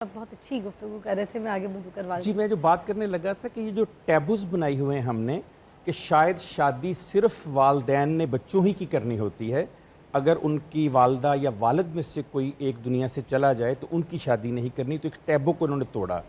بہت اچھی گفتگو کر رہے تھے، میں آگے بدو کروا جی میں جو بات کرنے لگا تھا کہ یہ جو ٹیبوز بنائی ہوئے ہیں ہم نے کہ شاید شادی صرف والدین نے بچوں ہی کی کرنی ہوتی ہے، اگر ان کی والدہ یا والد میں سے کوئی ایک دنیا سے چلا جائے تو ان کی شادی نہیں کرنی، تو ایک ٹیبو کو انہوں نے توڑا۔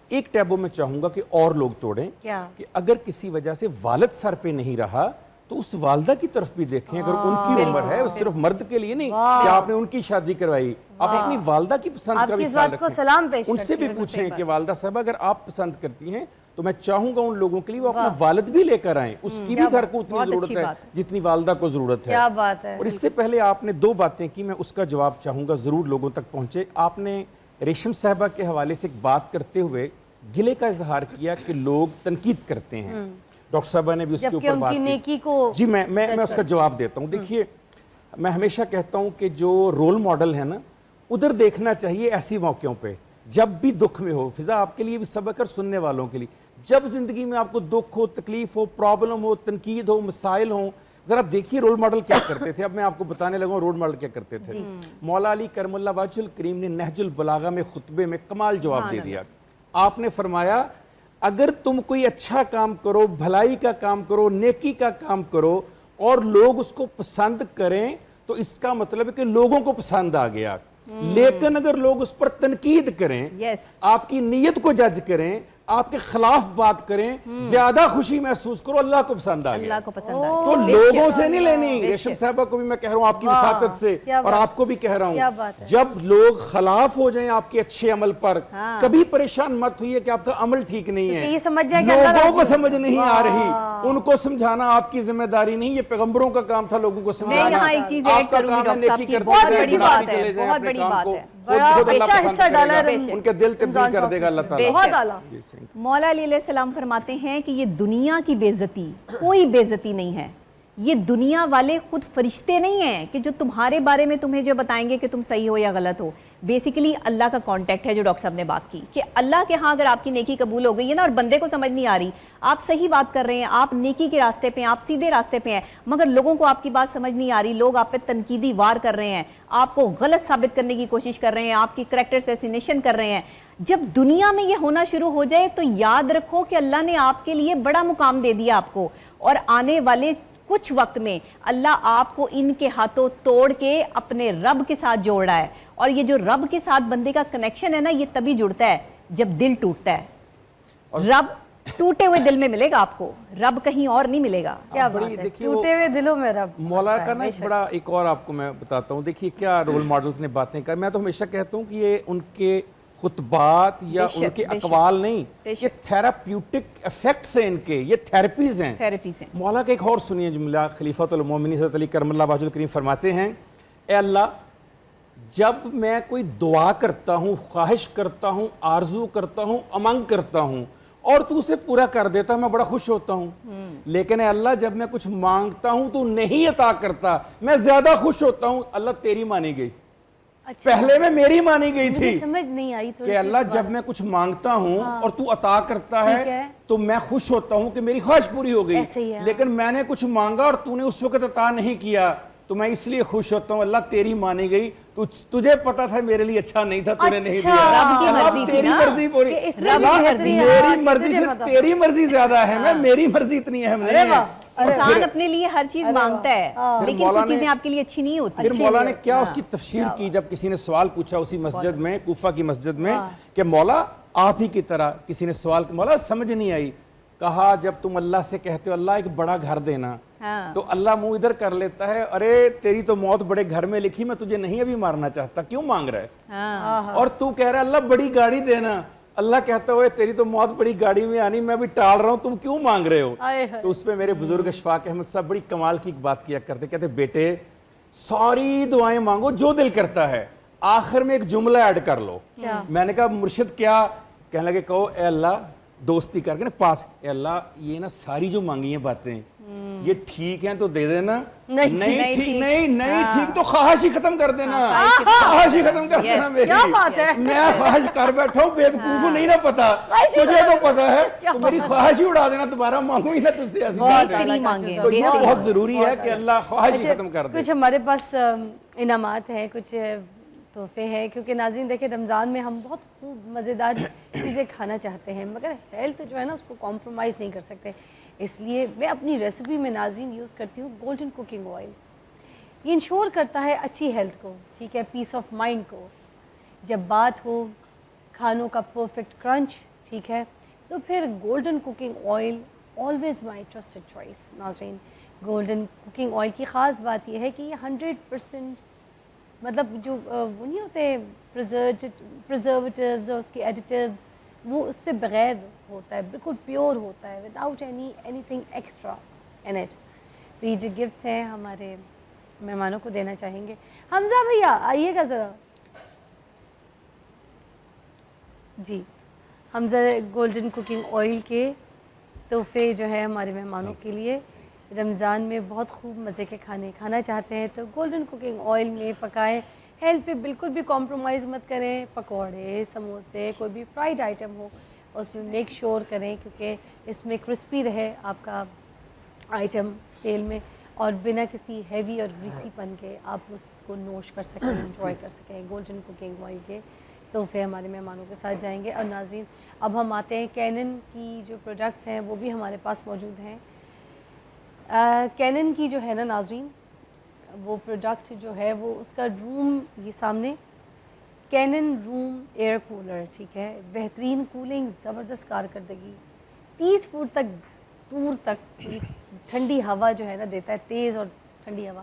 ایک ٹیبو میں چاہوں گا کہ اور لوگ توڑیں کہ اگر کسی وجہ سے والد سر پہ نہیں رہا تو اس والدہ کی طرف بھی دیکھیں، اگر ان کی عمر ہے، صرف مرد کے لیے نہیں کہ آپ نے ان کی شادی کروائی، آپ اپنی والدہ کی پسند کا بھی خیال رکھیں، ان سے بھی پوچھیں کہ والدہ صاحب اگر آپ پسند کرتی ہیں تو میں چاہوں گا ان لوگوں کے لیے وہ اپنا والد بھی لے کر آئیں، اس کی بھی گھر کو اتنی ضرورت ہے جتنی والدہ کو ضرورت ہے۔ اور اس سے پہلے آپ نے دو باتیں کی، میں اس کا جواب چاہوں گا ضرور لوگوں تک پہنچے۔ آپ نے ریشم صاحبہ کے حوالے سے ایک بات کرتے ہوئے گلے کا اظہار کیا کہ لوگ تنقید کرتے ہیں، ڈاکٹر صاحبہ نے بھی اس کے اوپر بات کی۔ جی میں اس کا جواب دیتا ہوں۔ دیکھیے میں ہمیشہ کہتا ہوں کہ جو رول ماڈل ہے نا ادھر دیکھنا چاہیے ایسی موقعوں پہ جب بھی دکھ میں ہو، فضا آپ کے لیے بھی سبق اور سننے والوں کے لیے، جب زندگی میں آپ کو دکھ ہو، تکلیف ہو، پرابلم ہو، تنقید ہو، مسائل ہوں، ذرا دیکھیے رول ماڈل کیا کرتے تھے۔ اب میں آپ کو بتانے لگا رول ماڈل کیا کرتے تھے۔ مولا علی کرم اللہ وجہ الکریم نے نہج البلاغہ میں خطبے میں کمال جواب دے دیا۔ آپ نے فرمایا اگر تم کوئی اچھا کام کرو، بھلائی کا کام کرو، نیکی کا کام کرو اور لوگ اس کو پسند کریں تو اس کا مطلب ہے کہ لوگوں کو پسند آ گیا، لیکن اگر لوگ اس پر تنقید کریں، آپ کی نیت کو جج کریں، آپ کے خلاف بات کریں، زیادہ خوشی محسوس کرو اللہ کو پسند آ گیا۔ تو لوگوں سے نہیں لینی، ریشم صاحبہ کو بھی میں کہہ رہا ہوں آپ کی وساطت سے، اور آپ کو بھی کہہ رہا ہوں جب لوگ خلاف ہو جائیں آپ کے اچھے عمل پر کبھی پریشان مت ہوئیے کہ آپ کا عمل ٹھیک نہیں ہے، لوگوں کو سمجھ نہیں آ رہی، ان کو سمجھانا آپ کی ذمہ داری نہیں، یہ پیغمبروں کا کام تھا لوگوں کو سمجھانا۔ آپ کا کام ہے نیکی کرتے جائیں، ان کے دل تبدیل کر دے گا اللہ تعالیٰ۔ مولا علیہ السلام فرماتے ہیں کہ یہ دنیا کی بے عزتی کوئی بے عزتی نہیں ہے، یہ دنیا والے خود فرشتے نہیں ہیں کہ جو تمہارے بارے میں تمہیں جو بتائیں گے کہ تم صحیح ہو یا غلط ہو۔ بیسیکلی اللہ کا کانٹیکٹ ہے جو ڈاکٹر صاحب نے بات کی کہ اللہ کے ہاں اگر آپ کی نیکی قبول ہو گئی ہے نا اور بندے کو سمجھ نہیں آ رہی، آپ صحیح بات کر رہے ہیں، آپ نیکی کے راستے پہ ہیں، آپ سیدھے راستے پہ ہیں، مگر لوگوں کو آپ کی بات سمجھ نہیں آ رہی، لوگ آپ پہ تنقیدی وار کر رہے ہیں، آپ کو غلط ثابت کرنے کی کوشش کر رہے ہیں، آپ کی کریکٹر اسیسینیشن کر رہے ہیں۔ جب دنیا میں یہ ہونا شروع ہو جائے تو یاد رکھو کہ اللہ نے آپ کے لیے بڑا مقام دے دیا آپ کو، اور آنے والے کچھ وقت میں اللہ آپ کو ان کے ہاتھوں توڑ کے اپنے رب کے ساتھ جوڑ رہا ہے، اور یہ جو رب کے ساتھ بندے کا کنیکشن ہے نا یہ تبھی جڑتا ہے جب دل ٹوٹتا ہے۔ رب ٹوٹے ہوئے دل میں ملے گا آپ کو، رب کہیں اور نہیں ملے گا۔ کیا بات ہے، ٹوٹے ہوئے دلوں میں رب۔ مولا کا نا ایک بڑا ایک اور آپ کو میں بتاتا ہوں، دیکھیے کیا رول ماڈلز نے باتیں کر، میں تو ہمیشہ کہتا ہوں کہ یہ ان کے خطبات یا ان کے اقوال نہیں، یہ تھیراپیوٹک ایفیکٹس ہیں، ان کے یہ تھیراپیز ہیں۔ مولا کا ایک اور سنیے جملہ، خلیفۃ المومنین حضرت علی کرم اللہ وجہ الکریم فرماتے ہیں، اے اللہ جب میں کوئی دعا کرتا ہوں، خواہش کرتا ہوں، آرزو کرتا ہوں، امنگ کرتا ہوں اور تو اسے پورا کر دیتا ہے میں بڑا خوش ہوتا ہوں، لیکن اے اللہ جب میں کچھ مانگتا ہوں تو نہیں عطا کرتا میں زیادہ خوش ہوتا ہوں۔ اللہ تیری مانی گئی، پہلے میں میری مانی گئی تھی سمجھ نہیں آئی کہ اللہ جب میں کچھ مانگتا ہوں اور تو عطا کرتا ہے تو میں خوش ہوتا ہوں کہ میری خواہش پوری ہو گئی، لیکن میں نے کچھ مانگا اور تو نے اس وقت عطا نہیں کیا تو میں اس لیے خوش ہوتا ہوں۔ اللہ تیری مانی گئی، تجھے پتا تھا میرے لیے اچھا نہیں تھا، تو نے نہیں دیا، تیری مرضی پوری، میری مرضی سے تیری مرضی زیادہ اہم ہے، میری مرضی اتنی اہم نہیں ہے۔ انسان اپنے لیے ہر چیز مانگتا ہے لیکن کچھ چیزیں آپ کے لیے اچھی نہیں ہوتی۔ پھر مولا نے کیا اس کی تفسیر کی جب کسی نے سوال پوچھا اسی مسجد میں، کوفہ کی مسجد میں، کہ مولا آپ ہی کی طرح کسی نے سوال کیا، مولا سمجھ نہیں آئی، کہا جب تم اللہ سے کہتے ہو اللہ ایک بڑا گھر دینا تو اللہ منہ ادھر کر لیتا ہے، ارے تیری تو موت بڑے گھر میں لکھی، میں تجھے نہیں ابھی مارنا چاہتا، کیوں مانگ رہا ہے؟ اور تو کہہ رہا ہے اللہ بڑی گاڑی دینا، اللہ کہتا ہوئے تیری تو موت بڑی گاڑی میں آنی، میں بھی ٹال رہا ہوں، تم کیوں مانگ رہے ہو؟ تو اس پہ میرے بزرگ اشفاق احمد صاحب بڑی کمال کی ایک بات کیا کرتے، کہتے بیٹے ساری دعائیں مانگو جو دل کرتا ہے، آخر میں ایک جملہ ایڈ کر لو۔ میں نے کہا مرشد کیا؟ کہنے لگے کہو اے اللہ، دوستی کر کے نا پاس، اے اللہ یہ نا ساری جو مانگی ہیں باتیں یہ ٹھیک ہیں تو دے دینا، نہیں ٹھیک نہیں ٹھیک تو خواہش ہی ختم کر دینا، خواہش ہی ختم کر دینا میری، میں خواہش کر بیٹھا ہوں، بیوقوف نہیں نہ پتا، تجھے تو پتا ہے، تو میری خواہش ہی اڑا دینا، دوبارہ مانگوں ہی نہ تجھ سے ایسی باتیں۔ تو یہ بہت ضروری ہے کہ اللہ خواہش ہی ختم کر دے۔ کچھ ہمارے پاس انعامات ہیں، کچھ تحفے ہیں، کیونکہ ناظرین دیکھیں رمضان میں ہم بہت خوب مزیدار چیزیں کھانا چاہتے ہیں، مگر ہیلتھ جو ہے نا اس کو کمپرومائز نہیں کر سکتے، اس لیے میں اپنی ریسیپی میں ناظرین یوز کرتی ہوں گولڈن کوکنگ آئل. یہ انشور کرتا ہے اچھی ہیلتھ کو، ٹھیک ہے، پیس آف مائنڈ کو. جب بات ہو کھانوں کا پرفیکٹ کرنچ، ٹھیک ہے، تو پھر گولڈن کوکنگ آئل آلویز مائی ٹرسٹڈ چوائس. ناظرین گولڈن کوکنگ آئل کی خاص بات یہ ہے کہ یہ 100% مطلب جو وہ نہیں ہوتے پرزرویٹیوز اور اس کے ایڈیٹیوز، وہ اس سے بغیر ہوتا ہے، بالکل پیور ہوتا ہے، without any thing extra in it. تو یہ جو گفٹس ہیں ہمارے مہمانوں کو دینا چاہیں گے. حمزہ بھیا آئیے گا ذرا. جی حمزہ گولڈن کوکنگ آئل کے تحفے جو ہے ہمارے مہمانوں کے لیے، رمضان میں بہت خوب مزے کے کھانے کھانا چاہتے ہیں تو گولڈن کوکنگ آئل میں پکائیں، ہیلتھ پہ بالکل بھی کمپرومائز مت کریں. پکوڑے، سموسے، کوئی بھی فرائیڈ آئٹم ہو اس میں میک شور کریں کیونکہ اس میں کرسپی رہے آپ کا آئٹم تیل میں، اور بنا کسی ہیوی اور گریسی پن کے آپ اس کو نوش کر سکیں، انجوائے کر سکیں. گولڈن کوکنگ آئل کے تحفے ہمارے مہمانوں کے ساتھ جائیں گے. اور ناظرین اب ہم آتے ہیں کینن کی جو پروڈکٹس ہیں وہ بھی ہمارے پاس موجود ہیں. کینن کی جو ہے نا ناظرین وہ پروڈکٹ جو ہے وہ اس کا روم، یہ سامنے کینن روم ایئر کولر، ٹھیک ہے، بہترین کولنگ، زبردست کارکردگی، 30 فٹ تک دور تک ٹھنڈی ہوا جو ہے نا دیتا ہے، تیز اور ٹھنڈی ہوا.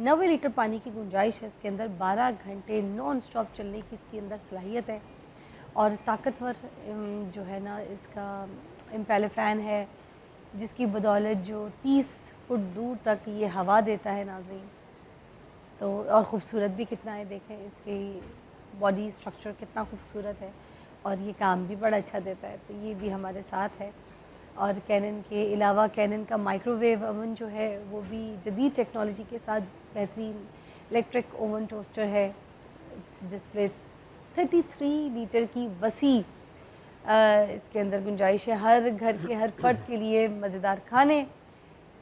90 لیٹر پانی کی گنجائش ہے اس کے اندر، 12 گھنٹے نان اسٹاپ چلنے کی اس کے اندر صلاحیت ہے، اور طاقتور جو ہے نا اس کا امپیلر فین ہے جس کی بدولت جو 30 فٹ دور تک یہ ہوا دیتا ہے ناظرین. تو اور خوبصورت بھی کتنا ہے، دیکھیں اس کی باڈی اسٹرکچر کتنا خوبصورت ہے اور یہ کام بھی بڑا اچھا دیتا ہے. تو یہ بھی ہمارے ساتھ ہے. اور کینن کے علاوہ کینن کا مائکرو ویو اوون جو ہے وہ بھی جدید ٹیکنالوجی کے ساتھ بہترین الیکٹرک اوون ٹوسٹر ہے. ڈسپلے 33 لیٹر کی وسیع اس کے اندر گنجائش ہے، ہر گھر کے ہر فرد کے لیے مزیدار کھانے.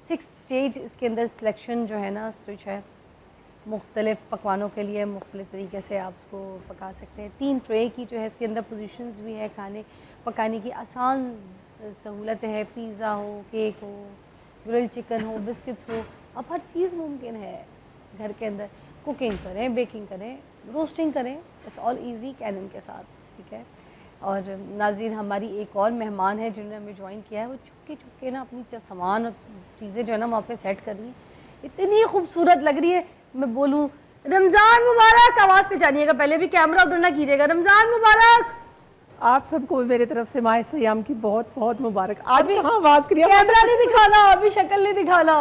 6 اسٹیج اس کے اندر سلیکشن جو ہے نا سوئچ ہے، مختلف پکوانوں کے لیے مختلف طریقے سے آپ اس کو پکا سکتے ہیں. 3 ٹرے کی جو ہے اس کے اندر پوزیشنز بھی ہے، کھانے پکانے کی آسان سہولت ہے. پیزا ہو، کیک ہو، گرل چکن ہو، بسکٹس ہو، اب ہر چیز ممکن ہے گھر کے اندر. کوکنگ کریں، بیکنگ کریں، روسٹنگ کریں، اٹس آل ایزی کینن کے ساتھ، ٹھیک ہے. اور ناظرین ہماری ایک اور مہمان ہے جنہوں نے ہمیں جوائن کیا ہے، وہ چھپکے نا اپنی سامان اور چیزیں جو ہے نا وہاں پہ سیٹ کر رہی ہیں، اتنی خوبصورت لگ رہی ہے. میں بولوں رمضان مبارک، آواز پہ جانیے گا، پہلے بھی کیمرہ ادھر نہ کیجیے گا. رمضان مبارک. آپ سب کو میرے طرف سے ماہ سیام کی بہت بہت مبارک. آج کہاں آواز کری؟ کیمرہ نہیں دکھانا، ابھی شکل نہیں دکھانا.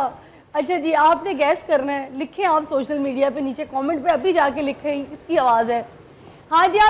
اچھا جی آپ نے گیس کرنا ہے، لکھیں آپ سوشل میڈیا پہ نیچے کامنٹ پہ ابھی جا کے لکھیں کس کی آواز ہے. ہاں جی آپ